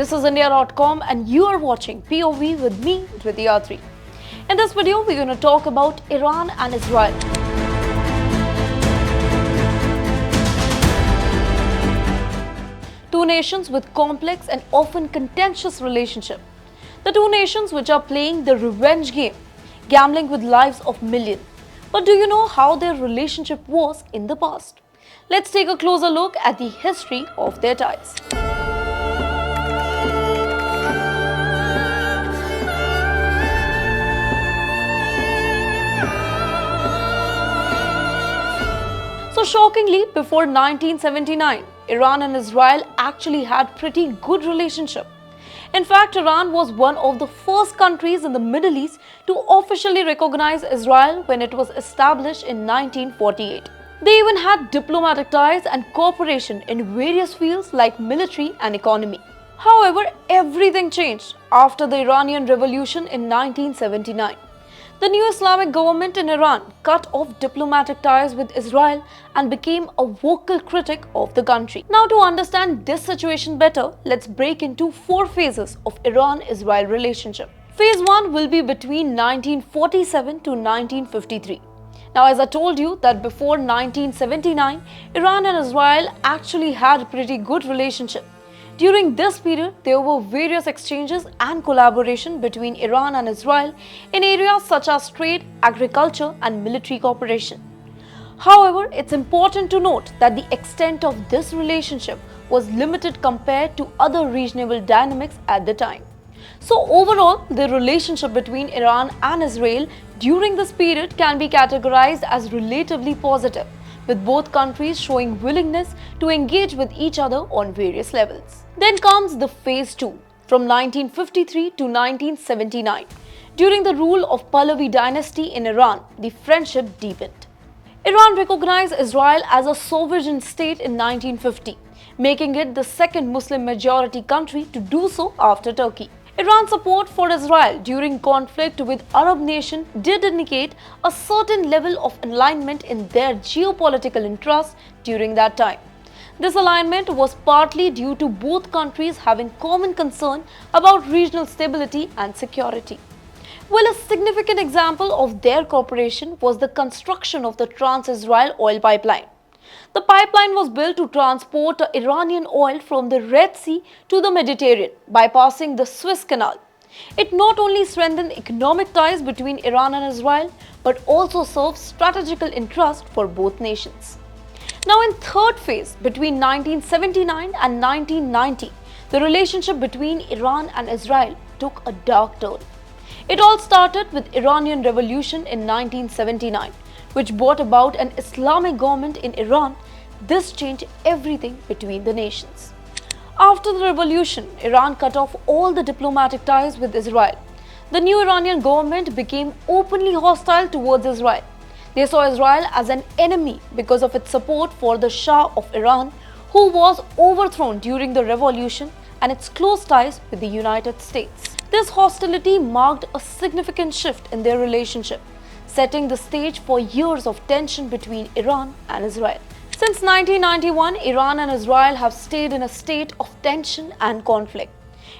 This is India.com and you are watching POV with me, Dhritiyatri. In this video, we're going to talk about Iran and Israel. Two nations with complex and often contentious relationship. The two nations which are playing the revenge game, gambling with lives of millions. But do you know how their relationship was in the past? Let's take a closer look at the history of their ties. So shockingly, before 1979, Iran and Israel actually had pretty good relationship. In fact, Iran was one of the first countries in the Middle East to officially recognize Israel when it was established in 1948. They even had diplomatic ties and cooperation in various fields like military and economy. However, everything changed after the Iranian Revolution in 1979. The new Islamic government in Iran cut off diplomatic ties with Israel and became a vocal critic of the country. Now, to understand this situation better, let's break into four phases of Iran-Israel relationship. Phase 1 will be between 1947 to 1953. Now, as I told you that before 1979, Iran and Israel actually had a pretty good relationship. During this period, there were various exchanges and collaboration between Iran and Israel in areas such as trade, agriculture, and military cooperation. However, it's important to note that the extent of this relationship was limited compared to other regional dynamics at the time. So overall, the relationship between Iran and Israel during this period can be categorized as relatively positive, with both countries showing willingness to engage with each other on various levels. Then comes the phase 2, from 1953 to 1979. During the rule of Pahlavi dynasty in Iran, the friendship deepened. Iran recognized Israel as a sovereign state in 1950, making it the second Muslim majority country to do so after Turkey. Iran's support for Israel during conflict with Arab nations did indicate a certain level of alignment in their geopolitical interests during that time. This alignment was partly due to both countries having common concern about regional stability and security. Well, a significant example of their cooperation was the construction of the Trans-Israel oil pipeline. The pipeline was built to transport Iranian oil from the Red Sea to the Mediterranean, bypassing the Suez Canal. It not only strengthened economic ties between Iran and Israel, but also served strategical interest for both nations. Now, in third phase, between 1979 and 1990, the relationship between Iran and Israel took a dark turn. It all started with Iranian Revolution in 1979. Which brought about an Islamic government in Iran. This changed everything between the nations. After the revolution, Iran cut off all the diplomatic ties with Israel. The new Iranian government became openly hostile towards Israel. They saw Israel as an enemy because of its support for the Shah of Iran, who was overthrown during the revolution, and its close ties with the United States. This hostility marked a significant shift in their relationship, setting the stage for years of tension between Iran and Israel. Since 1991, Iran and Israel have stayed in a state of tension and conflict.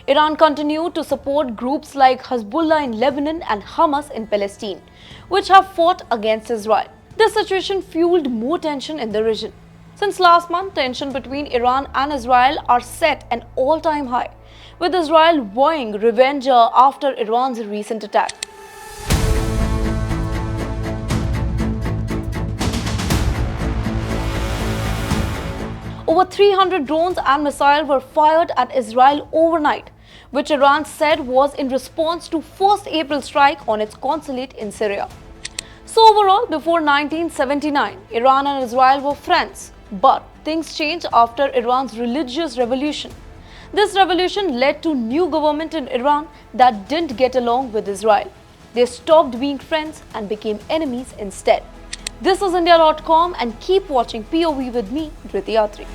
Iran continued to support groups like Hezbollah in Lebanon and Hamas in Palestine, which have fought against Israel. This situation fueled more tension in the region. Since last month, tension between Iran and Israel are set an all-time high, with Israel vowing revenge after Iran's recent attack. Over 300 drones and missiles were fired at Israel overnight, which Iran said was in response to first April strike on its consulate in Syria. So overall, before 1979, Iran and Israel were friends, but things changed after Iran's religious revolution. This revolution led to new government in Iran that didn't get along with Israel. They stopped being friends and became enemies instead. This is India.com and keep watching POV with me, Dhritiyatri.